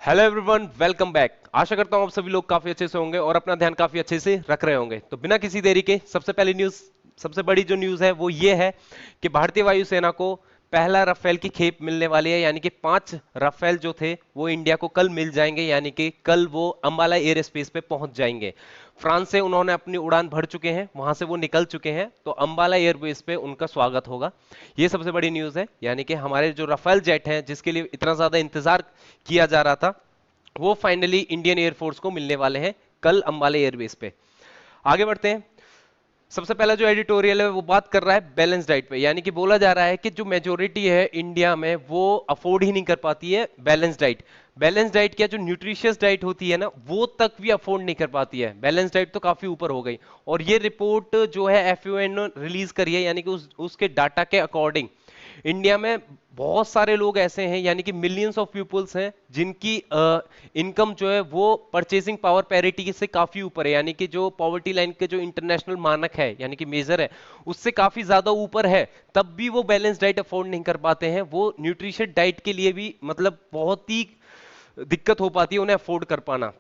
Hello everyone, welcome back. आशा करता हूं आप सभी लोग काफी अच्छे से होंगे और अपना ध्यान काफी अच्छे से रख रहे होंगे। तो बिना किसी देरी के सबसे बड़ी जो न्यूज है वो ये है कि भारतीय वायुसेना को पहला राफेल की खेप मिलने वाली है। यानी कि 5 राफेल जो थे वो इंडिया को कल मिल जाएंगे। यानी कि कल वो अंबाला एयर स्पेस पे पहुंच जाएंगे। फ्रांस से उन्होंने अपनी उड़ान भर चुके हैं, वहां से वो निकल चुके हैं, तो अंबाला एयरबेस पे उनका स्वागत होगा। ये सबसे बड़ी न्यूज है। यानी कि हमारे जो राफेल जेट हैं जिसके लिए इतना ज्यादा इंतजार किया जा रहा था, वो फाइनली इंडियन एयरफोर्स को मिलने वाले हैं कल अंबाला एयरबेस पे। आगे बढ़ते हैं। सबसे पहला जो एडिटोरियल है वो बात कर रहा है बैलेंस डाइट पे। यानी कि बोला जा रहा है कि जो मेजोरिटी है इंडिया में वो अफोर्ड ही नहीं कर पाती है बैलेंस डाइट। बैलेंस डाइट क्या, जो न्यूट्रिशियस डाइट होती है ना, वो तक भी अफोर्ड नहीं कर पाती है। बैलेंस डाइट तो काफी ऊपर हो गई। और ये रिपोर्ट जो है एफएओ ने रिलीज करी है। यानी कि उसके डाटा के अकॉर्डिंग इंडिया में बहुत सारे लोग ऐसे हैं, यानी कि मिलियंस ऑफ पीपुल्स हैं जिनकी इनकम जो है वो परचेसिंग पावर पैरिटी से काफी ऊपर है। यानी कि जो पॉवर्टी लाइन के जो इंटरनेशनल मानक है, यानी कि मेजर है, उससे काफी ज्यादा ऊपर है। तब भी वो बैलेंस डाइट अफोर्ड नहीं कर पाते हैं। वो न्यूट्रिशन डाइट के लिए भी मतलब बहुत ही दिक्कत हो पाती है उन्हें अफोर्ड कर पाना।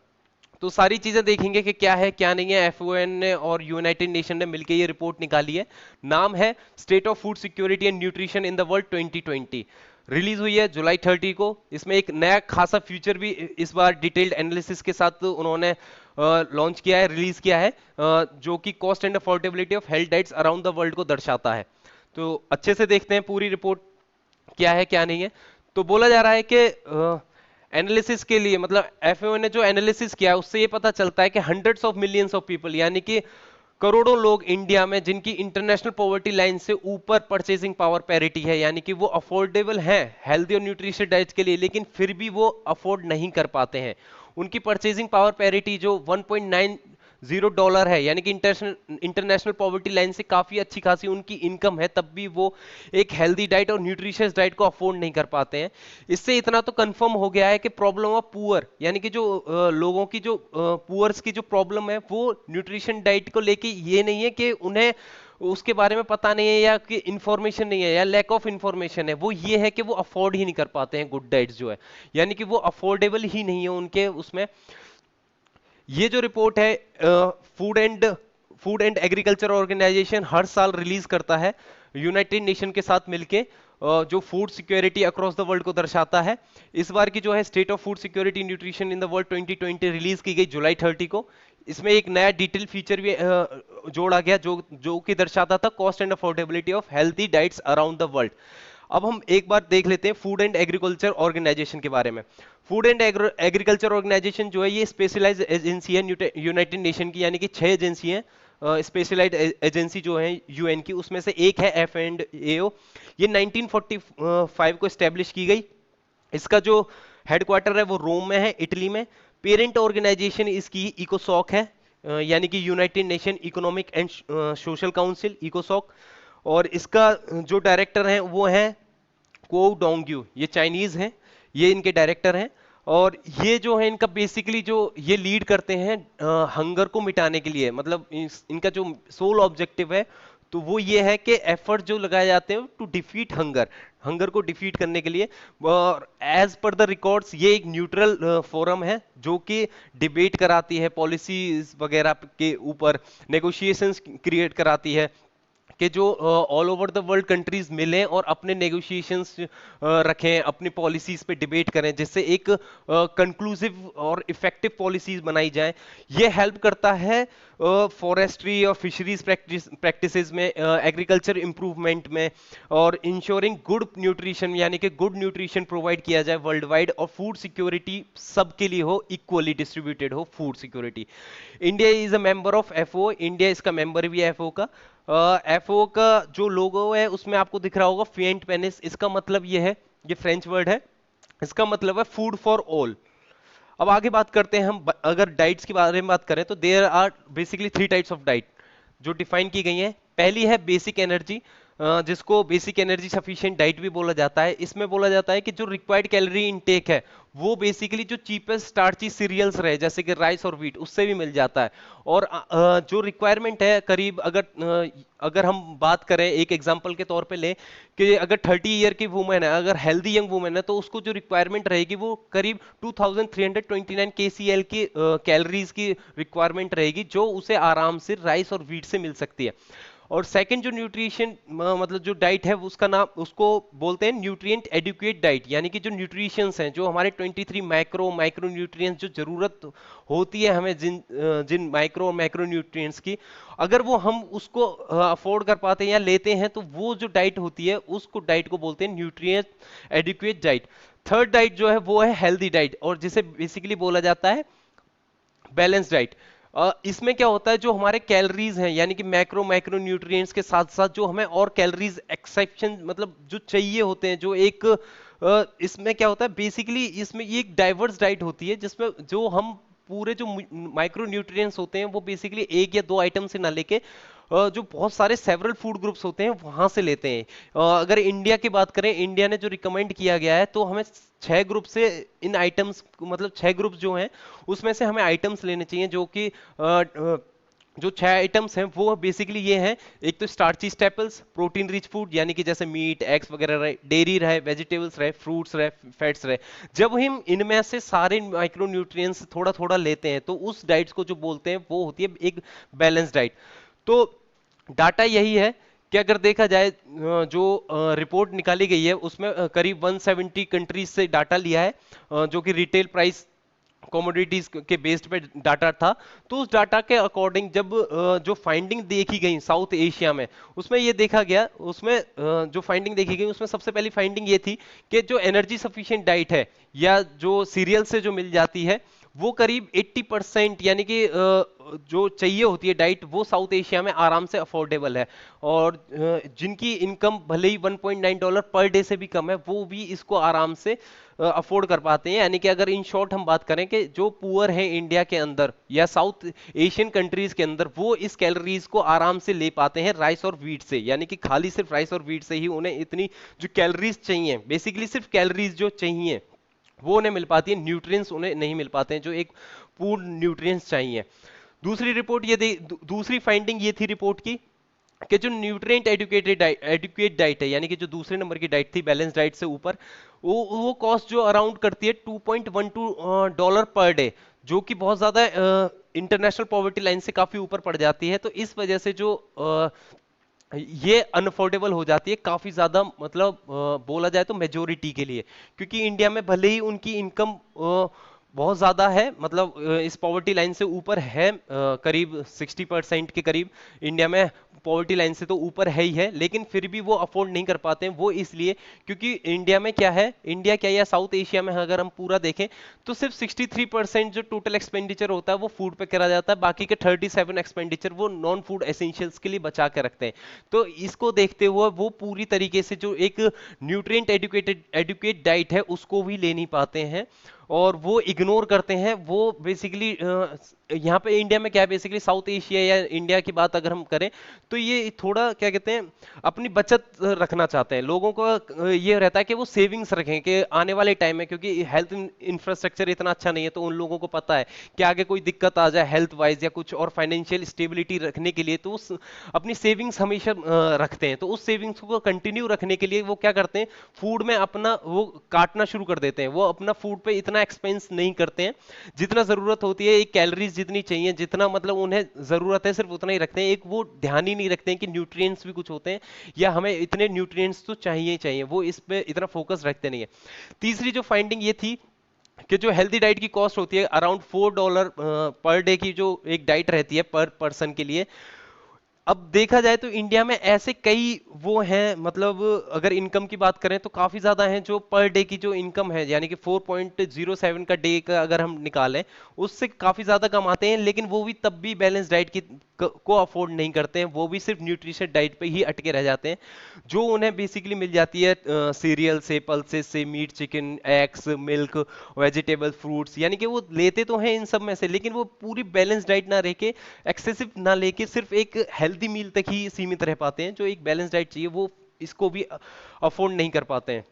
तो सारी चीजें देखेंगे कि क्या है क्या नहीं है। एफओएन ने और यूनाइटेड नेशन ने मिलकर ये रिपोर्ट निकाली है। नाम है state of food security and nutrition in the world 2020। Release हुई है जुलाई 30 को। इसमें एक नया खासा फ्यूचर भी इस बार डिटेल्ड एनालिसिस के साथ उन्होंने लॉन्च किया है, रिलीज किया है, जो कि cost and affordability of health diets around the world को दर्शाता है। तो अच्छे से देखते हैं पूरी रिपोर्ट क्या है क्या नहीं है। तो बोला जा रहा है कि एनालिसिस के लिए, मतलब एफएओ ने जो एनालिसिस किया है उससे ये पता चलता है कि hundreds of millions of people, यानी कि करोड़ों लोग इंडिया में जिनकी इंटरनेशनल पॉवर्टी लाइन से ऊपर परचेसिंग पावर पैरिटी है, यानी कि वो अफोर्डेबल हैं हेल्दी और न्यूट्रिशियस डाइट के लिए, लेकिन फिर भी वो अफोर्ड नहीं कर पाते हैं। उनकी परचेसिंग पावर पैरिटी जो $1.90 है, यानी कि इंटरनेशनल पॉवर्टी लाइन से काफी अच्छी खासी उनकी इनकम है, तब भी वो एक हेल्दी डाइट और न्यूट्रिशियस डाइट को अफोर्ड नहीं कर पाते हैं। इससे इतना तो कंफर्म हो गया है कि प्रॉब्लम ऑफ पुअर, यानी कि जो लोगों की जो पुअर्स की जो प्रॉब्लम है वो न्यूट्रिशन डाइट को लेके ये नहीं है कि उन्हें उसके बारे में पता नहीं है या कि इंफॉर्मेशन नहीं है या लैक ऑफ इंफॉर्मेशन है, वो ये है कि वो अफोर्ड ही नहीं कर पाते हैं गुड डाइट्स जो है, यानी कि वो अफोर्डेबल ही नहीं है उनके उसमें। ये जो रिपोर्ट है फूड एंड एग्रीकल्चर ऑर्गेनाइजेशन हर साल रिलीज करता है यूनाइटेड नेशन के साथ मिलके, जो food security across the world को दर्शाता है। इस बार की जो है state of food security nutrition in the world 2020 release की गई जुलाई 30 को। इसमें एक नया डिटेल फीचर भी जोड़ा गया जो जो कि दर्शाता था cost and affordability of healthy diets around the world. अब हम एक बार देख लेते हैं फूड एंड एग्रीकल्चर ऑर्गेनाइजेशन के बारे में। फूड एंड एग्रीकल्चर ऑर्गेनाइजेशन जो है ये स्पेशलाइज्ड एजेंसी है यूनाइटेड नेशन की, यानी कि 6 एजेंसी हैं स्पेशलाइज्ड एजेंसी जो है यूएन की, उसमें से एक है एफ एंड एओ। ये 1945 को स्टैब्लिश की गई। इसका जो हेडक्वार्टर है वो रोम में है, इटली में। पेरेंट ऑर्गेनाइजेशन इसकी इकोसॉक है, यानी कि United Nation economic and social council, इकोसॉक। और इसका जो डायरेक्टर है वो है को डोंग्यू, ये चाइनीज हैं, ये इनके डायरेक्टर हैं। और ये जो है इनका बेसिकली जो ये लीड करते हैं हंगर को मिटाने के लिए, मतलब इनका जो सोल ऑब्जेक्टिव है तो वो ये है कि एफर्ट जो लगाए जाते हैं टू डिफीट हंगर, हंगर को डिफीट करने के लिए। और एज पर द रिकॉर्ड्स ये एक न्यूट्रल फोरम है जो कि डिबेट कराती है पॉलिसीज वगैरह के ऊपर, नेगोशिएशंस क्रिएट कराती है कि जो all over the world countries मिलें और अपने नेगोशिएशंस रखें, अपनी पॉलिसीज पे डिबेट करें, जिससे एक कंक्लूसिव और इफेक्टिव पॉलिसीज बनाई जाए। ये हेल्प करता है फॉरेस्ट्री और फिशरीज प्रैक्टिसेस में, एग्रीकल्चर इंप्रूवमेंट में, और इंश्योरिंग गुड न्यूट्रिशन, यानी कि गुड न्यूट्रिशन प्रोवाइड किया जाए वर्ल्ड वाइड, और फूड सिक्योरिटी सबके लिए हो, इक्वली डिस्ट्रीब्यूटेड हो food security. India is a member of FO, India इसका मेंबर भी है एफओ का। एफओ का जो लोगो है उसमें आपको दिख रहा होगा फिएंट पेनिस। इसका मतलब ये है, ये फ्रेंच वर्ड है, इसका मतलब है फूड फॉर ऑल। अब आगे बात करते हैं हम, अगर डाइट्स के बारे में बात करें तो there are basically 3 types of diet जो डिफाइन की गई है। पहली है बेसिक एनर्जी, जिसको बेसिक एनर्जी सफिशिएंट डाइट भी बोला जाता है। इसमें बोला जाता है कि जो रिक्वायर्ड कैलोरी इनटेक है वो बेसिकली जो चीपेस्ट स्टार्ची सीरियल्स रहे जैसे कि राइस और व्हीट उससे भी मिल जाता है। और जो रिक्वायरमेंट है करीब अगर हम बात करें एक एग्जांपल के तौर पे लें कि अगर 30 ईयर की वुमेन है, अगर हेल्दी यंग वुमेन है, तो उसको जो रिक्वायरमेंट रहेगी वो करीब 2329 KCl की कैलोरीज की रिक्वायरमेंट रहेगी, जो उसे आराम से राइस और व्हीट से मिल सकती है। और सेकंड जो न्यूट्रिशन मतलब जो डाइट है उसका नाम उसको बोलते हैं न्यूट्रिएंट एडिक्वेट डाइट, यानी कि जो न्यूट्रिशंस हैं, जो हमारे 23 माइक्रो न्यूट्रिएंट्स जो जरूरत होती है हमें जिन माइक्रो और मैक्रो न्यूट्रिएंट्स की, अगर वो हम उसको अफोर्ड कर पाते हैं या लेते हैं तो वो जो डाइट होती है उसको डाइट को बोलते हैं nutrient adequate diet. Third diet जो है वो है हेल्दी डाइट, और जिसे बेसिकली बोला जाता है बैलेंस डाइट। इसमें क्या होता है, जो हमारे कैलोरीज हैं यानी कि मैक्रो माइक्रो न्यूट्रिएंट्स के साथ साथ जो हमें और कैलोरीज एक्सेप्शन मतलब जो चाहिए होते हैं, जो एक इसमें क्या होता है बेसिकली, इसमें ये एक डाइवर्स डाइट होती है जिसमें जो हम पूरे जो माइक्रो न्यूट्रिएंट्स होते हैं वो बेसिकली एक या दो आइटम से ना लेके जो बहुत सारे सेवरल फूड ग्रुप्स होते हैं वहां से लेते हैं। अगर इंडिया की बात करें, इंडिया ने जो रिकमेंड किया गया है तो हमें 6 ग्रुप से इन आइटम्स मतलब 6 ग्रुप्स जो हैं उसमें से हमें आइटम्स लेने चाहिए, जो कि जो 6 आइटम्स हैं वो बेसिकली ये हैं। एक तो starchy staples, protein rich food यानी कि जैसे मीट एग्स वगैरह रहे, डेयरी रहे, वेजिटेबल्स रहे, फ्रूट्स रहे, फैट्स रहे। जब हम इनमें से सारे माइक्रो न्यूट्रिएंट्स थोड़ा थोड़ा लेते हैं तो उस डाइट्स को जो बोलते हैं वो होती है एक बैलेंस डाइट। तो डाटा यही है कि अगर देखा जाए जो रिपोर्ट निकाली गई है उसमें करीब 170 कंट्रीज से डाटा लिया है, जो कि रिटेल प्राइस कमोडिटीज के बेस्ड पे डाटा था। तो उस डाटा के अकॉर्डिंग जब जो फाइंडिंग देखी गई साउथ एशिया में, उसमें ये देखा गया, उसमें जो फाइंडिंग देखी गई उसमें सबसे पहली फाइंडिंग ये थी कि जो एनर्जी सफिशिएंट डाइट है या जो सीरियल से जो मिल जाती है वो करीब 80% यानी कि जो चाहिए होती है डाइट वो साउथ एशिया में आराम से अफोर्डेबल है। और जिनकी इनकम भले ही $1.9 पर डे से भी कम है वो भी इसको आराम से अफोर्ड कर पाते हैं। यानी कि अगर इन शॉर्ट हम बात करें कि जो पुअर है इंडिया के अंदर या साउथ एशियन कंट्रीज के अंदर, वो इस कैलोरीज को आराम से ले पाते हैं राइस और व्हीट से, यानी कि खाली सिर्फ राइस और व्हीट से ही उन्हें इतनी जो कैलोरीज चाहिए, बेसिकली सिर्फ कैलोरीज जो चाहिए वो उन्हें मिल पाती है, न्यूट्रिएंट्स उन्हें नहीं मिल पाते हैं जो एक पूर्ण न्यूट्रिएंट्स चाहिए। दूसरी रिपोर्ट दूसरी फाइंडिंग ये थी रिपोर्ट की कि जो न्यूट्रिएंट एडुकेट डाइट है, यानी कि जो दूसरे नंबर की डाइट थी बैलेंस डाइट से ऊपर, वो कॉस्ट जो अराउंड करती है $2.12 पर डे, जो कि बहुत ज्यादा इंटरनेशनल पॉवर्टी लाइन से काफी ऊपर पड़ जाती है। तो इस वजह से जो ये अनअफोर्डेबल हो जाती है काफी ज्यादा, मतलब बोला जाए तो मेजोरिटी के लिए, क्योंकि इंडिया में भले ही उनकी इनकम बहुत ज्यादा है, मतलब इस पॉवर्टी लाइन से ऊपर है, करीब 60% के करीब इंडिया में पॉवर्टी लाइन से तो ऊपर है ही है, लेकिन फिर भी वो अफोर्ड नहीं कर पाते हैं। वो इसलिए क्योंकि इंडिया में क्या है, इंडिया क्या या साउथ एशिया में अगर हम पूरा देखें तो सिर्फ 63% जो टोटल एक्सपेंडिचर होता है वो फूड पे करा जाता है, बाकी के 37 एक्सपेंडिचर वो नॉन फूड एसेंशियल्स के लिए बचा के रखते हैं। तो इसको देखते हुए वो पूरी तरीके से जो एक न्यूट्रिएंट एडुकेट डाइट है उसको भी ले नहीं पाते हैं और वो इग्नोर करते हैं। वो बेसिकली यहाँ पे इंडिया में क्या है, बेसिकली साउथ एशिया या इंडिया की बात अगर हम करें तो ये थोड़ा क्या कहते हैं अपनी बचत रखना चाहते हैं। लोगों को ये रहता है कि वो सेविंग्स रखें कि आने वाले टाइम में, क्योंकि हेल्थ इंफ्रास्ट्रक्चर इतना अच्छा नहीं है तो उन लोगों को पता है कि आगे कोई दिक्कत आ जाए हेल्थ वाइज या कुछ और फाइनेंशियल स्टेबिलिटी रखने के लिए, तो उस अपनी सेविंग्स हमेशा रखते हैं। तो उस सेविंग्स को कंटिन्यू रखने के लिए वो क्या करते हैं, फूड में अपना वो काटना शुरू कर देते हैं। वो अपना फूड पे इतना एक्सपेंस नहीं करते हैं, जितना जरूरत होती है, एक कैलोरीज जितनी चाहिए, जितना मतलब उन्हें जरूरत है सिर्फ उतना ही रखते हैं। एक वो ध्यान ही नहीं रखते हैं कि न्यूट्रिएंट्स भी कुछ होते हैं या हमें इतने न्यूट्रिएंट्स तो चाहिए ही चाहिए, वो इस पे इतना फोकस रखते नहीं है। तीसरी जो फाइंडिंग ये थी कि जो हेल्दी डाइट की कॉस्ट होती है अराउंड $4 पर डे की जो एक डाइट रहती है पर पर्सन के लिए। अब देखा जाए तो इंडिया में ऐसे कई वो हैं, मतलब अगर इनकम की बात करें तो काफी ज्यादा हैं जो पर डे की जो इनकम है, यानी कि 4.07 का डे का अगर हम निकालें उससे काफी ज्यादा कमाते हैं, लेकिन वो भी तब भी बैलेंस डाइट की को अफोर्ड नहीं करते हैं। वो भी सिर्फ न्यूट्रिशन डाइट पे ही अटके रह जाते हैं, जो उन्हें बेसिकली मिल जाती है सीरियल से, पल्सेस से, meat chicken eggs milk vegetable fruits, यानी कि वो लेते तो हैं इन सब में से, लेकिन वो पूरी बैलेंस डाइट ना रह के, एक्सेसिव ना लेके सिर्फ एक हेल्दी मील तक ही सीमित रह पाते हैं। जो एक बैलेंस डाइट चाहिए वो इसको भी अफोर्ड नहीं कर पाते हैं।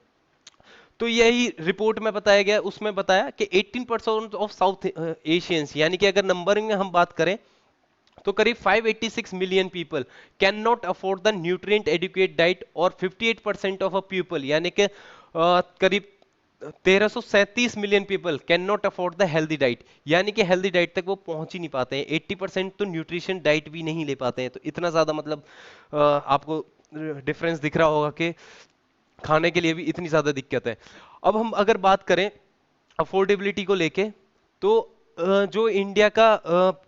तो यही रिपोर्ट में बताया गया, उसमें बताया कि 18% ऑफ साउथ एशियंस, यानी कि अगर नंबरिंग में हम बात करें तो करीब 586 million people can not afford the nutrient adequate diet, और 58% ऑफ अ पीपल यानी कि करीब 1337 million people can not afford the healthy diet, यानी कि हेल्दी डाइट तक वो पहुंच ही नहीं पाते हैं। 80% तो न्यूट्रिशन डाइट भी नहीं ले पाते हैं। तो इतना ज्यादा मतलब आपको डिफरेंस दिख रहा होगा कि खाने के लिए भी इतनी ज्यादा दिक्कत है। अब हम अगर बात करें अफोर्डेबिलिटी को लेके, तो जो इंडिया का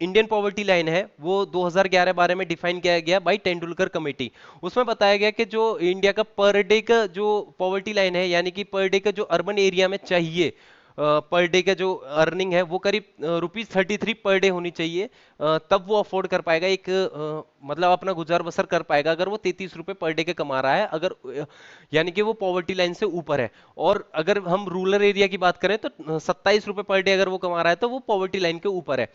इंडियन पॉवर्टी लाइन है वो 2011-12 में डिफाइन किया गया बाय तेंदुलकर कमेटी। उसमें बताया गया कि जो इंडिया का पर डे का जो पॉवर्टी लाइन है, यानी कि पर डे का जो अर्बन एरिया में चाहिए पर डे का जो अर्निंग है वो करीब ₹33 पर डे होनी चाहिए। तब वो अफोर्ड कर पाएगा एक मतलब अपना गुजार बसर कर पाएगा, अगर वो ₹33 पर डे के कमा रहा है, अगर यानी कि वो पॉवर्टी लाइन से ऊपर है। और अगर हम रूरल एरिया की बात करें तो ₹27 पर डे अगर वो कमा रहा है तो वो पॉवर्टी लाइन के ऊपर है।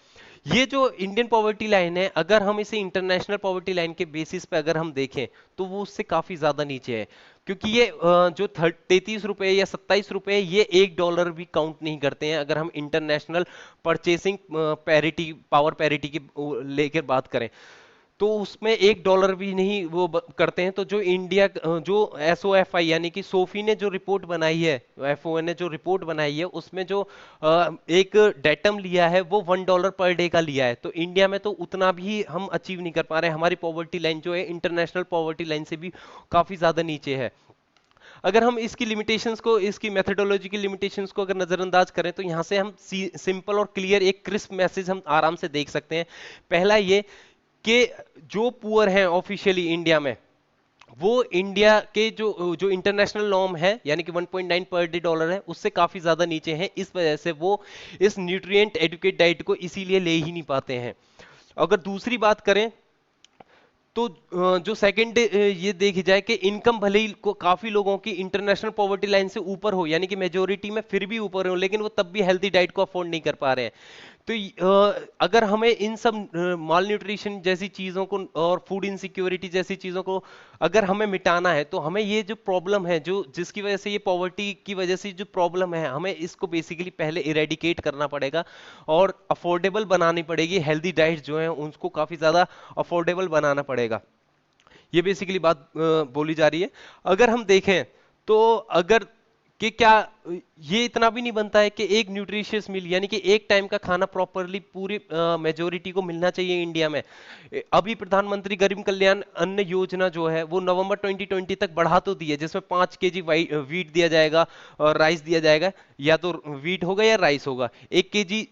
ये जो इंडियन पॉवर्टी लाइन है, अगर हम इसे इंटरनेशनल पॉवर्टी लाइन के बेसिस पे अगर हम देखें तो वो उससे काफी ज्यादा नीचे है, क्योंकि ये जो ₹33 या ₹27 ये $1 भी काउंट नहीं करते हैं अगर हम international purchasing parity, power parity की लेकर बात करें, तो उसमें $1 भी नहीं वो करते हैं। तो जो इंडिया जो SOFI यानी कि सोफी ने जो रिपोर्ट बनाई है, FOA ने जो रिपोर्ट बनाई है, उसमें जो एक डेटम लिया है वो $1 पर डे का लिया है। तो इंडिया में तो उतना भी हम अचीव नहीं कर पा रहे हैं। हमारी पॉवर्टी लाइन जो है इंटरनेशनल पॉवर्टी लाइन से भी काफी ज्यादा नीचे है। अगर हम इसकी लिमिटेशंस को, इसकी मेथडोलॉजी की लिमिटेशंस को अगर नजरअंदाज करें तो यहां से हम सिंपल और क्लियर एक क्रिस्प मैसेज हम आराम से देख सकते हैं। पहला ये कि जो पुअर हैं ऑफिशियली इंडिया में, वो इंडिया के जो जो इंटरनेशनल नॉर्म है यानी कि 1.9 पर डे डॉलर है, उससे काफी ज्यादा नीचे हैं। इस वजह से वो इस न्यूट्रिएंट एडुकेट डाइट को इसीलिए ले ही नहीं पाते हैं। अगर दूसरी बात करें तो जो सेकंड ये देखी जाए कि इनकम भले ही को काफी लोगों की इंटरनेशनल पॉवर्टी लाइन से ऊपर हो, यानी कि मेजोरिटी में फिर भी ऊपर हो, लेकिन वो तब भी हेल्दी डाइट को अफोर्ड नहीं कर पा रहे हैं। तो अगर हमें इन सब माल न्यूट्रिशन जैसी चीजों को और फूड इनसिक्योरिटी जैसी चीजों को अगर हमें मिटाना है, तो हमें ये जो प्रॉब्लम है, जो जिसकी वजह से ये पॉवर्टी की वजह से जो प्रॉब्लम है, हमें इसको बेसिकली पहले इरेडिकेट करना पड़ेगा और अफोर्डेबल बनानी पड़ेगी। हेल्दी डाइट जो है उनको काफी ज्यादा अफोर्डेबल बनाना पड़ेगा। ये बेसिकली बात बोली जा रही है। अगर हम देखें तो अगर कि क्या ये इतना भी नहीं बनता है कि एक न्यूट्रिशियस मील यानी कि एक टाइम का खाना प्रॉपरली पूरी मेजोरिटी को मिलना चाहिए इंडिया में। अभी प्रधानमंत्री गरीब कल्याण अन्न योजना जो है वो नवंबर 2020 तक बढ़ा तो दी है, जिसमें 5 kg वीट दिया जाएगा और राइस दिया जाएगा, या तो वीट होगा या राइस होगा, 1 kg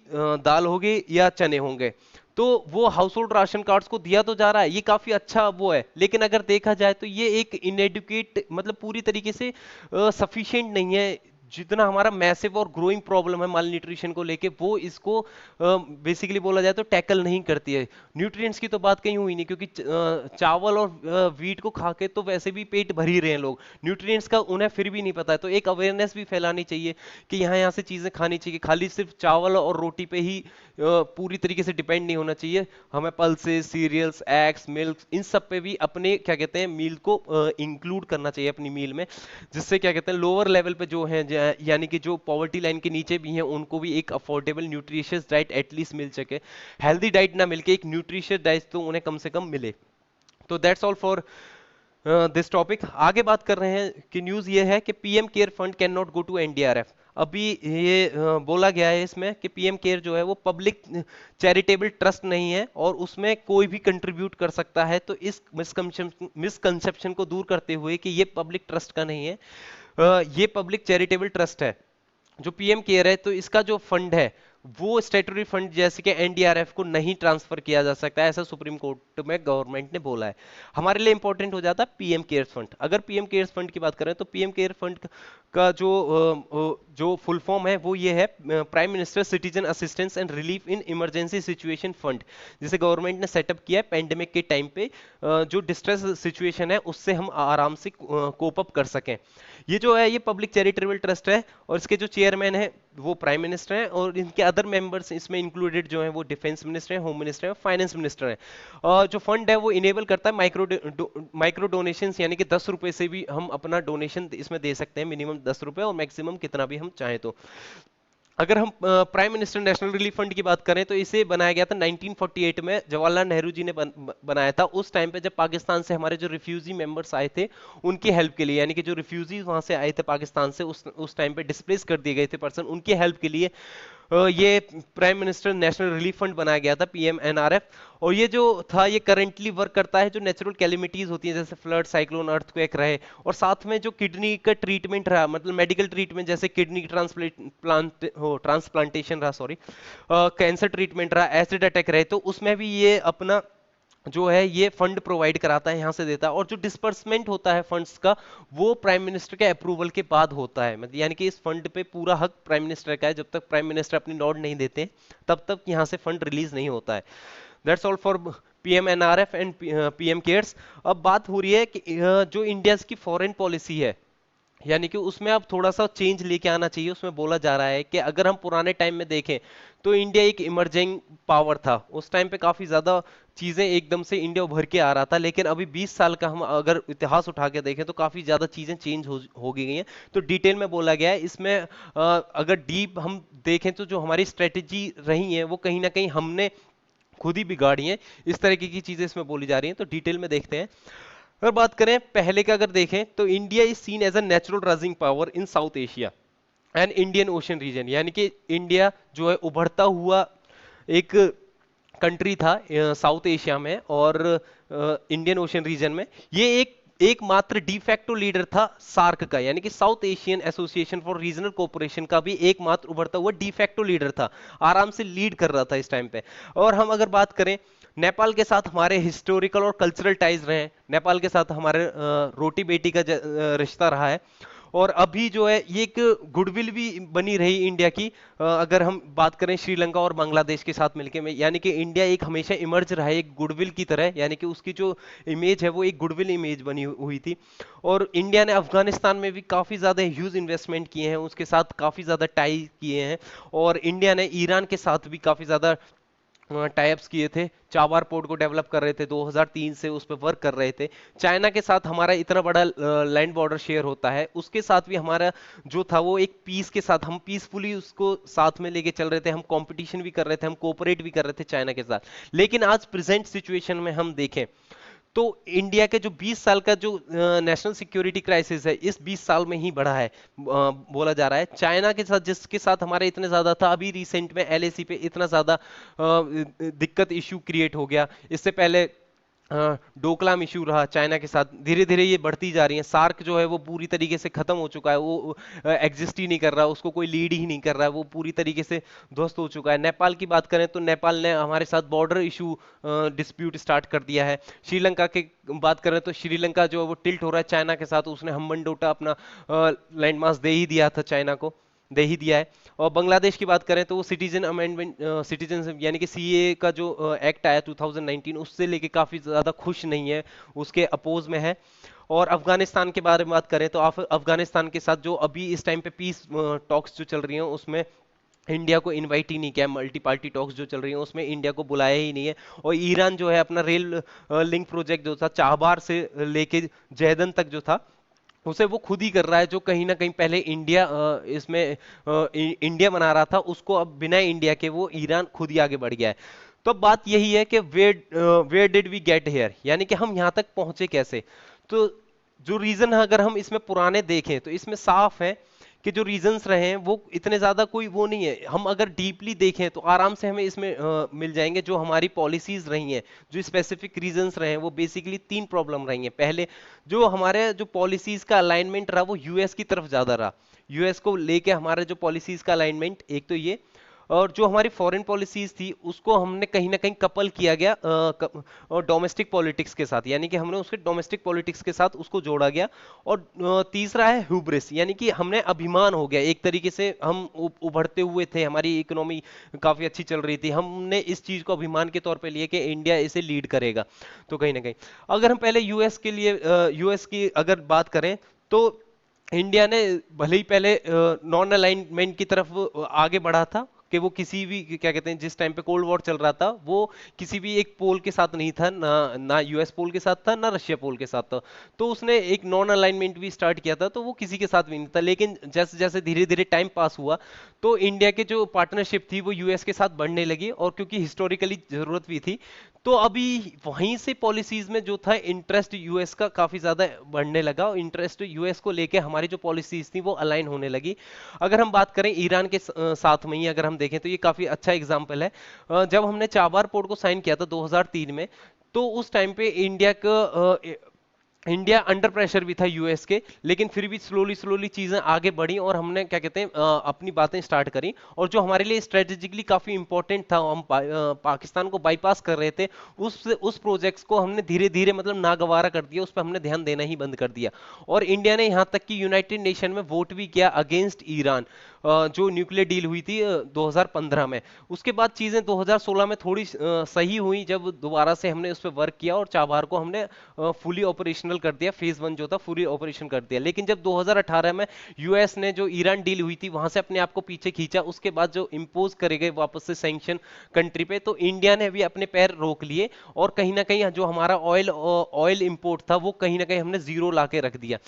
दाल होगी या चने होंगे। तो वो हाउस होल्ड राशन कार्ड्स को दिया तो जा रहा है, ये काफी अच्छा वो है, लेकिन अगर देखा जाए तो ये एक इनएडुकेट मतलब पूरी तरीके से सफिशिएंट नहीं है। जितना हमारा मैसिव और ग्रोइंग प्रॉब्लम है माल न्यूट्रिशन को लेके, वो इसको बेसिकली बोला जाए तो टैकल नहीं करती है। न्यूट्रिएंट्स की तो बात कहीं हुई नहीं, क्योंकि चावल और वीट को खा के तो वैसे भी पेट भर ही रहे हैं लोग, न्यूट्रिएंट्स का उन्हें फिर भी नहीं पता है। तो एक अवेयरनेस भी फैलानी चाहिए कि यहाँ यहाँ से चीजें खानी चाहिए, खाली सिर्फ चावल और रोटी पे ही पूरी तरीके से डिपेंड नहीं होना चाहिए। हमें पल्सेस, सीरियल्स, एग्स, मिल्क, इन सब पे भी अपने क्या कहते हैं मील को इंक्लूड करना चाहिए अपनी मील में, जिससे क्या कहते हैं लोअर लेवल पे जो है यानी कि जो पॉवर्टी लाइन के नीचे भी हैं उनको भी एक अफोर्डेबल न्यूट्रिशियस डाइट एटलीस्ट मिल सके। हेल्दी डाइट ना मिलके एक न्यूट्रिशियस डाइट तो उन्हें कम से कम मिले। तो that's all for this topic. आगे बात कर रहे हैं कि न्यूज ये है कि PM care fund can not go to NDRF. अभी ये बोला गया है इसमें कि पीएम केयर जो है वो पब्लिक चैरिटेबल ट्रस्ट नहीं है और उसमें कोई भी कंट्रीब्यूट कर सकता है। तो इस मिसकंसेप्शन को दूर करते हुए कि ये पब्लिक ट्रस्ट का नहीं है, ये पब्लिक चैरिटेबल ट्रस्ट है जो पीएम केयर है। तो इसका जो फंड है वो स्टेटरी फंड जैसे कि एनडीआरएफ को नहीं ट्रांसफर किया जा सकता है, ऐसा सुप्रीम कोर्ट में गवर्नमेंट ने बोला है। हमारे लिए इंपॉर्टेंट हो जाता है पीएम केयर फंड। अगर पीएम केयर फंड की बात करें तो पीएम केयर फंड का जो फुल फॉर्म है वो ये है prime minister citizen assistance and relief in emergency situation fund, जिसे गवर्नमेंट ने सेटअप किया है पेंडेमिक के टाइम पे जो डिस्ट्रेस सिचुएशन है उससे हम आराम से कोप अप कर सकें। ये जो है ये पब्लिक चैरिटेबल ट्रस्ट है और इसके जो चेयरमैन है वो प्राइम मिनिस्टर हैं, और इनके अदर मेंबर्स इसमें इंक्लूडेड जो हैं वो डिफेंस मिनिस्टर हैं, होम मिनिस्टर हैं, फाइनेंस मिनिस्टर हैं। जो फंड है वो इनेबल करता है माइक्रो डोनेशंस, यानी कि 10 रुपए से भी हम अपना डोनेशन इसमें दे सकते हैं, मिनिमम 10 रुपए और मैक्सिमम कितना भी हम चाहें तो। अगर हम prime minister national relief fund की बात करें तो इसे बनाया गया था 1948 में, जवाहरलाल नेहरू जी ने बनाया था। उस टाइम पे जब पाकिस्तान से हमारे जो रिफ्यूजी मेंबर्स आए थे उनकी हेल्प के लिए, यानी कि जो रिफ्यूजीज वहां से आए थे पाकिस्तान से, उस टाइम पे डिस्प्लेस कर दिए गए थे पर्सन, उनकी हेल्प के लिए ये prime minister national relief fund बनाया गया था, पीएमएनआरएफ। और ये जो था ये करंटली वर्क करता है जो नेचुरल कैलिमिटीज होती हैं, जैसे फ्लड, साइक्लोन, अर्थक्वेक रहे, और साथ में जो किडनी का ट्रीटमेंट रहा, मतलब मेडिकल ट्रीटमेंट, जैसे किडनी ट्रांसप्लांटेशन रहा, सॉरी, कैंसर ट्रीटमेंट रहा, एसिड अटैक रहे, तो उसमें भी ये अपना जो है ये फंड प्रोवाइड कराता है, यहाँ से देता है। और जो डिस्पर्समेंट होता है फंड्स का वो प्राइम मिनिस्टर के अप्रूवल के बाद होता है, मतलब यानी कि इस फंड पे पूरा हक प्राइम मिनिस्टर का है। जब तक प्राइम मिनिस्टर अपनी नोट नहीं देते तब तक यहाँ से फंड रिलीज नहीं होता है। That's all for PMNRF and PM CARES. अब बात हो रही है कि जो इंडिया की फॉरेन पॉलिसी है, यानी कि उसमें अब थोड़ा सा चेंज लेके आना चाहिए। उसमें बोला जा रहा है कि अगर हम पुराने टाइम में देखें तो इंडिया एक इमर्जिंग पावर था, उस टाइम पे काफी ज्यादा चीजें एकदम से इंडिया उभर के आ रहा था, लेकिन अभी 20 साल का हम अगर इतिहास उठा के देखें तो काफी ज्यादा चीजें चेंज हो गई हैं। तो डिटेल में बोला गया है इसमें, अगर डीप हम देखें तो जो हमारी स्ट्रेटेजी रही है वो कहीं ना कहीं हमने खुद ही बिगाड़ी है, इस तरीके की चीजें इसमें बोली जा रही हैं। तो डिटेल में देखते हैं। अगर बात करें पहले का, अगर देखें तो India is seen as a natural rising power in South Asia and Indian Ocean region, यानी कि इंडिया जो है उभरता हुआ एक कंट्री था साउथ एशिया में और इंडियन ओशन रीजन में। ये एकमात्र डिफैक्टो लीडर था सार्क का, यानी कि south Asian association for regional cooperation का भी एकमात्र उभरता हुआ डिफैक्टो लीडर था, आराम से लीड कर रहा था इस टाइम पे। और हम अगर बात करें नेपाल के साथ हमारे हिस्टोरिकल और कल्चरल टाइज रहे हैं, नेपाल के साथ हमारे रोटी बेटी का रिश्ता रहा है। और अभी जो है ये एक गुडविल भी बनी रही इंडिया की, अगर हम बात करें श्रीलंका और बांग्लादेश के साथ मिलके में, यानी कि इंडिया एक हमेशा इमर्ज रहा है एक गुडविल की तरह, यानी कि उसकी जो इमेज है वो एक गुडविल इमेज बनी हुई थी। और इंडिया ने अफगानिस्तान में भी काफी ज्यादा ह्यूज इन्वेस्टमेंट किए हैं, उसके साथ काफी ज्यादा टाई किए हैं। और इंडिया ने ईरान के साथ भी काफी ज्यादा टाइप्स किए थे, चाबार पोर्ट को डेवलप कर रहे थे, 2003 से उस पर वर्क कर रहे थे। चाइना के साथ हमारा इतना बड़ा लैंड बॉर्डर शेयर होता है, उसके साथ भी हमारा जो था वो एक पीस के साथ, हम पीसफुली उसको साथ में लेके चल रहे थे, हम कंपटीशन भी कर रहे थे, हम कोऑपरेट भी कर रहे थे चाइना के साथ। लेकिन आज प्रेजेंट सिचुएशन में हम देखें तो इंडिया के जो 20 साल का जो नेशनल सिक्योरिटी क्राइसिस है इस 20 साल में ही बढ़ा है, बोला जा रहा है। चाइना के साथ जिसके साथ हमारे इतने ज्यादा था, अभी रिसेंट में एलएसी पे इतना ज्यादा दिक्कत इश्यू क्रिएट हो गया। इससे पहले डोकलाम इशू रहा चाइना के साथ, धीरे धीरे ये बढ़ती जा रही है। सार्क जो है वो पूरी तरीके से खत्म हो चुका है, वो एग्जिस्ट ही नहीं कर रहा, उसको कोई लीड ही नहीं कर रहा है, वो पूरी तरीके से ध्वस्त हो चुका है। नेपाल की बात करें तो नेपाल ने हमारे साथ बॉर्डर इशू डिस्प्यूट स्टार्ट कर दिया है। श्रीलंका की बात करें तो श्रीलंका जो है वो टिल्ट हो रहा है चाइना के साथ, उसने हम्बनटोटा अपना लैंड मास दे ही दिया था चाइना को, दे ही दिया है। और बांग्लादेश की बात करें तो वो सिटीजन अमेंडमेंट, सिटीजन यानी कि सीए का जो एक्ट आया 2019 उससे लेके काफी ज्यादा खुश नहीं है, उसके अपोज में है। और अफगानिस्तान के बारे में बात करें तो अफगानिस्तान के साथ जो अभी इस टाइम पे पीस टॉक्स जो चल रही हैं उसमें इंडिया को इनवाइट ही नहीं किया, मल्टी पार्टी टॉक्स जो चल रही हैं उसमें इंडिया को बुलाया ही नहीं है। और ईरान जो है अपना रेल लिंक प्रोजेक्ट जो था चाहबार से लेके जैदन तक जो था उसे वो खुद ही कर रहा है, जो कहीं ना कहीं पहले इंडिया इसमें इंडिया बना रहा था, उसको अब बिना इंडिया के वो ईरान खुद ही आगे बढ़ गया है। तो अब बात यही है कि where did we get here, यानी कि हम यहाँ तक पहुंचे कैसे। तो जो रीजन है अगर हम इसमें पुराने देखें तो इसमें साफ है कि जो रीजंस रहे हैं वो इतने ज्यादा कोई वो नहीं है। हम अगर डीपली देखें तो आराम से हमें इसमें मिल जाएंगे। जो हमारी पॉलिसीज रही हैं, जो स्पेसिफिक रीजंस रहे हैं, वो बेसिकली 3 प्रॉब्लम रही हैं। पहले जो हमारे जो पॉलिसीज का अलाइनमेंट रहा वो यूएस की तरफ ज्यादा रहा, यूएस को लेके हमारे जो पॉलिसीज का अलाइनमेंट, एक तो ये। और जो हमारी फॉरेन पॉलिसीज थी उसको हमने कहीं ना कहीं कपल किया गया और डोमेस्टिक पॉलिटिक्स के साथ, यानी कि हमने उसके डोमेस्टिक पॉलिटिक्स के साथ उसको जोड़ा गया। और तीसरा है ह्यूब्रिस, यानी कि हमने अभिमान हो गया एक तरीके से, हम उभरते हुए थे, हमारी इकोनॉमी काफी अच्छी चल रही थी, हमने इस चीज को अभिमान के तौर पे लिए कि इंडिया इसे लीड करेगा। तो कहीं ना कहीं अगर हम पहले यूएस के लिए यूएस की अगर बात करें तो इंडिया ने भले ही पहले नॉन अलाइनमेंट की तरफ आगे बढ़ा था कि वो किसी भी क्या कहते हैं, जिस टाइम पे कोल्ड वॉर चल रहा था वो किसी भी एक पोल के साथ नहीं था, ना ना यूएस पोल के साथ था ना रशिया पोल के साथ था। तो उसने एक नॉन अलाइनमेंट भी स्टार्ट किया था, तो वो किसी के साथ भी नहीं था। लेकिन जैसे जैसे धीरे धीरे टाइम पास हुआ तो इंडिया की जो पार्टनरशिप थी वो यूएस के साथ बढ़ने लगी, और क्योंकि हिस्टोरिकली जरूरत भी थी तो अभी वहीं से पॉलिसीज में जो था इंटरेस्ट यूएस का काफी ज्यादा बढ़ने लगा, और इंटरेस्ट यूएस को लेके हमारी जो पॉलिसीज थी वो अलाइन होने लगी। अगर हम बात करें ईरान के साथ में ही अगर हम देखें तो ये काफी अच्छा एग्जांपल है। जब हमने चाबार पोर्ट को साइन किया था 2003 में, तो उस टाइम पे इंडिया अंडर प्रेशर भी था यूएस के, लेकिन फिर भी स्लोली स्लोली चीजें आगे बढ़ी और हमने क्या कहते हैं अपनी बातें स्टार्ट करी। और जो हमारे लिए स्ट्रेटेजिकली काफी इंपॉर्टेंट था, हम पाकिस्तान को बाईपास कर रहे थे, उस प्रोजेक्ट्स को हमने धीरे धीरे मतलब नागवारा कर दिया, उस पर हमने ध्यान देना ही बंद कर दिया। और इंडिया ने यहां तक कि यूनाइटेड नेशन में वोट भी किया अगेंस्ट ईरान, जो न्यूक्लियर डील हुई थी 2015 में। उसके बाद चीजें 2016 में थोड़ी सही हुई, जब दोबारा से हमने उस पर वर्क किया और चाबहार को हमने फुली ऑपरेशनल कर दिया, फेज 1 जो था फुली ऑपरेशन कर दिया। लेकिन जब 2018 में यूएस ने जो ईरान डील हुई थी वहां से अपने आप को पीछे खींचा, उसके बाद जो इंपोज करे गए वापस से सैंक्शन कंट्री पे, तो इंडिया ने भी अपने पैर रोक लिए और कहीं ना कहीं जो हमारा ऑयल इंपोर्ट था वो कहीं ना कहीं हमने जीरो ला के रख दिया।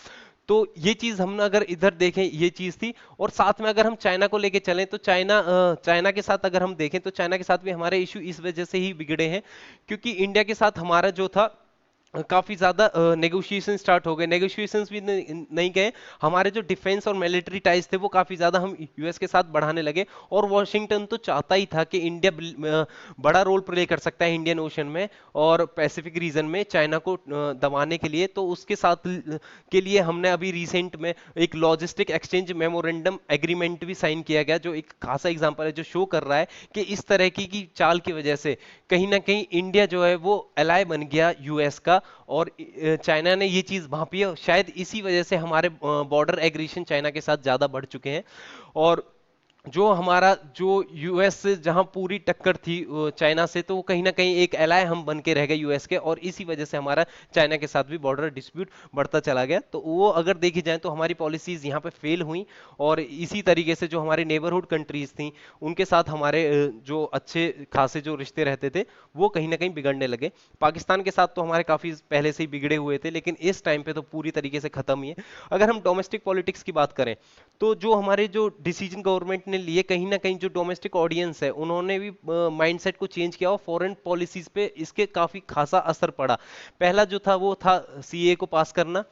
तो ये चीज हम अगर इधर देखें ये चीज थी। और साथ में अगर हम चाइना को लेके चलें तो चाइना के साथ अगर हम देखें तो चाइना के साथ भी हमारे इशू इस वजह से ही बिगड़े हैं, क्योंकि इंडिया के साथ हमारा जो था काफी ज्यादा नेगोशिएशन स्टार्ट हो गए, नेगोशिएशंस भी नहीं गए, हमारे जो डिफेंस और मिलिट्री टाइज थे वो काफी ज्यादा हम यूएस के साथ बढ़ाने लगे। और वॉशिंगटन तो चाहता ही था कि इंडिया बड़ा रोल प्ले कर सकता है इंडियन ओशन में और पैसिफिक रीजन में चाइना को दबाने के लिए। तो उसके साथ के लिए हमने अभी रिसेंट में एक लॉजिस्टिक एक्सचेंज मेमोरेंडम एग्रीमेंट भी साइन किया गया, जो एक खासा एग्जांपल है जो शो कर रहा है कि इस तरह की चाल की वजह से कहीं ना कहीं इंडिया जो है वो एलाय बन गया यूएस का, और चाइना ने ये चीज भांपी है। शायद इसी वजह से हमारे बॉर्डर एग्रीशन चाइना के साथ ज्यादा बढ़ चुके हैं। और जो हमारा जो यूएस से जहां पूरी टक्कर थी चाइना से, तो वो कहीं ना कहीं एक एलाय हम बन के रह गए यूएस के, और इसी वजह से हमारा चाइना के साथ भी बॉर्डर डिस्प्यूट बढ़ता चला गया। तो वो अगर देखी जाए तो हमारी पॉलिसीज यहाँ पे फेल हुई, और इसी तरीके से जो हमारी नेबरहुड कंट्रीज थी उनके साथ हमारे जो अच्छे खासे जो रिश्ते रहते थे वो कहीं ना कहीं बिगड़ने लगे। पाकिस्तान के साथ तो हमारे काफी पहले से ही बिगड़े हुए थे, लेकिन इस टाइम पे तो पूरी तरीके से खत्म ही है। अगर हम डोमेस्टिक पॉलिटिक्स की बात करें तो जो हमारे जो डिसीजन गवर्नमेंट ने लिए, कहीं ना कहीं जो डोमेस्टिक ऑडियंस है उन्होंने भी माइंडसेट को चेंज किया और फॉरेन पॉलिसीज पे इसके काफी खासा असर पड़ा। पहला जो था वो था सीए को पास करना,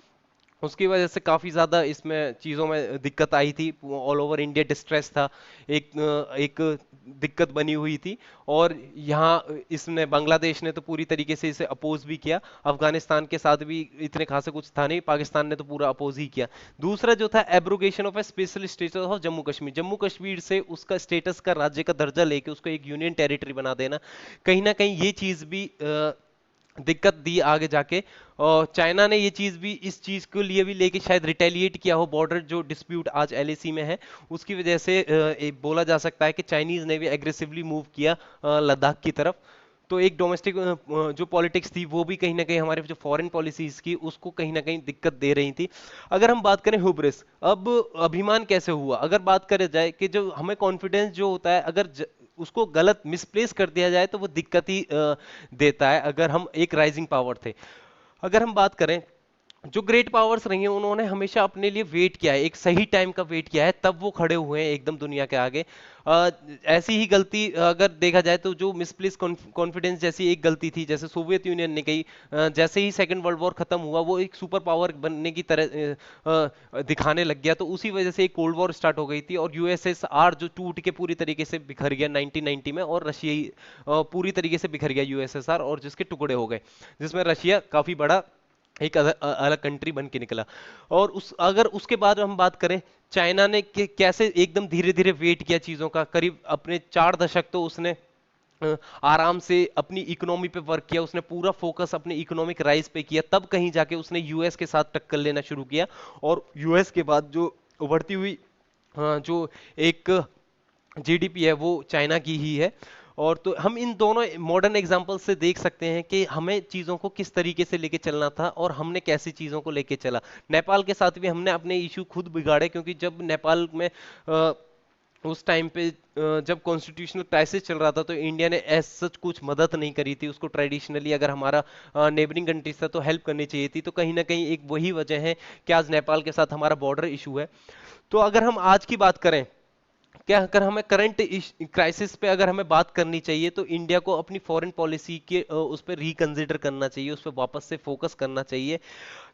उसकी वजह से काफी ज्यादा इसमें चीजों में दिक्कत आई थी, ऑल ओवर इंडिया डिस्ट्रेस था, एक दिक्कत बनी हुई थी। और यहाँ इसने बांग्लादेश ने तो पूरी तरीके से इसे अपोज भी किया, अफगानिस्तान के साथ भी इतने खासे कुछ था नहीं, पाकिस्तान ने तो पूरा अपोज ही किया। दूसरा जो था abrogation of A special status of Jammu Kashmir, Jammu Kashmir से उसका स्टेटस का राज्य का दर्जा लेके उसको एक यूनियन टेरिटरी बना देना, कहीं ना कहीं ये चीज भी दिक्कत दी आगे जाके। और चाइना ने ये चीज भी इस चीज के लिए भी लेके शायद रिटेलिएट किया हो, बॉर्डर जो डिस्प्यूट आज एलएसी में है उसकी वजह से बोला जा सकता है कि चाइनीज ने भी एग्रेसिवली मूव किया लद्दाख की तरफ। तो एक डोमेस्टिक जो पॉलिटिक्स थी वो भी कहीं ना कहीं हमारे जो फॉरेन पॉलिसीज की उसको कहीं ना कहीं दिक्कत दे रही थी। अगर हम बात करें हुब्रिस, अब अभिमान कैसे हुआ, अगर बात करें जाए कि जो हमें कॉन्फिडेंस जो होता है अगर उसको गलत मिसप्लेस कर दिया जाए तो वो दिक्कत ही देता है। अगर हम एक राइजिंग पावर थे, अगर हम बात करें जो ग्रेट पावर्स रही हैं उन्होंने हमेशा अपने लिए वेट किया है, एक सही टाइम का वेट किया है, तब वो खड़े हुए हैं एकदम दुनिया के आगे। ऐसी ही गलती अगर देखा जाए तो जो मिसप्लेस कॉन्फिडेंस जैसी एक गलती थी, जैसे सोवियत यूनियन ने कही, जैसे ही सेकंड वर्ल्ड वॉर खत्म हुआ वो एक सुपर पावर बनने की तरह दिखाने लग गया, तो उसी वजह से एक कोल्ड वॉर स्टार्ट हो गई थी और यूएसएसआर जो टूट के पूरी तरीके से बिखर गया 1990 में, और रशिया पूरी तरीके से बिखर गया यूएसएसआर, और जिसके टुकड़े हो गए, जिसमें रशिया काफी बड़ा एक अलग कंट्री बन के निकला। और अगर उसके बाद हम बात करें चाइना ने कैसे एकदम धीरे धीरे वेट किया चीजों का, करीब अपने 4 दशक तो उसने आराम से अपनी इकोनॉमी पे वर्क किया, उसने पूरा फोकस अपने इकोनॉमिक राइज पे किया, तब कहीं जाके उसने यूएस के साथ टक्कर लेना शुरू किया। और यूएस के बाद जो उभरती हुई जो एक जीडीपी है वो चाइना की ही है। और तो हम इन दोनों मॉडर्न एग्जांपल से देख सकते हैं कि हमें चीज़ों को किस तरीके से लेके चलना था और हमने कैसी चीज़ों को लेके चला। नेपाल के साथ भी हमने अपने इशू खुद बिगाड़े, क्योंकि जब नेपाल में उस टाइम पे जब कॉन्स्टिट्यूशनल क्राइसिस चल रहा था तो इंडिया ने एज सच कुछ मदद नहीं करी थी उसको। ट्रेडिशनली अगर हमारा नेबरिंग कंट्रीज था तो हेल्प करनी चाहिए थी। तो कहीं ना कहीं एक वही वजह है कि आज नेपाल के साथ हमारा बॉर्डर इशू है। तो अगर हम आज की बात करें, क्या अगर हमें करंट क्राइसिस पे अगर हमें बात करनी चाहिए, तो इंडिया को अपनी फॉरेन पॉलिसी के उस पर रिकंसिडर करना चाहिए, उस पर वापस से फोकस करना चाहिए।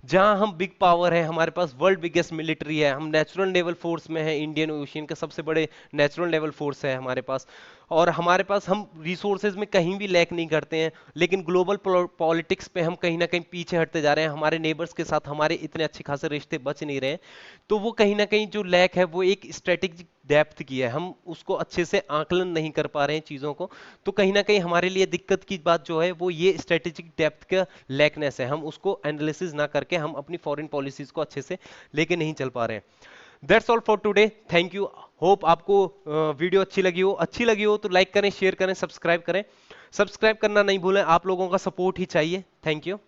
जहां हम बिग पावर है, हमारे पास वर्ल्ड बिगेस्ट मिलिट्री है, हम नेचुरल नेवल फोर्स में है, इंडियन ओशियन का सबसे बड़े नेचुरल नेवल फोर्स है हमारे पास, और हमारे पास हम रिसोर्सेज में कहीं भी लैक नहीं करते हैं। लेकिन ग्लोबल पॉलिटिक्स पे हम कहीं ना कहीं पीछे हटते जा रहे हैं, हमारे नेबर्स के साथ हमारे इतने अच्छे खासे रिश्ते बच नहीं रहे हैं। तो वो कहीं ना कहीं जो लैक है वो एक स्ट्रेटेजिक डेप्थ की है, हम उसको अच्छे से आकलन नहीं कर पा रहे हैं चीज़ों को। तो कहीं ना कहीं हमारे लिए दिक्कत की बात जो है वो ये स्ट्रेटेजिक डेप्थ का लैकनेस है, हम उसको एनालिसिस ना करके हम अपनी फॉरेन पॉलिसीज को अच्छे से लेके नहीं चल पा रहे हैं। That's all for today, thank you. Hope आपको वीडियो अच्छी लगी हो तो लाइक करें, शेयर करें, सब्सक्राइब करें। सब्सक्राइब करना नहीं भूलें, आप लोगों का सपोर्ट ही चाहिए। Thank you.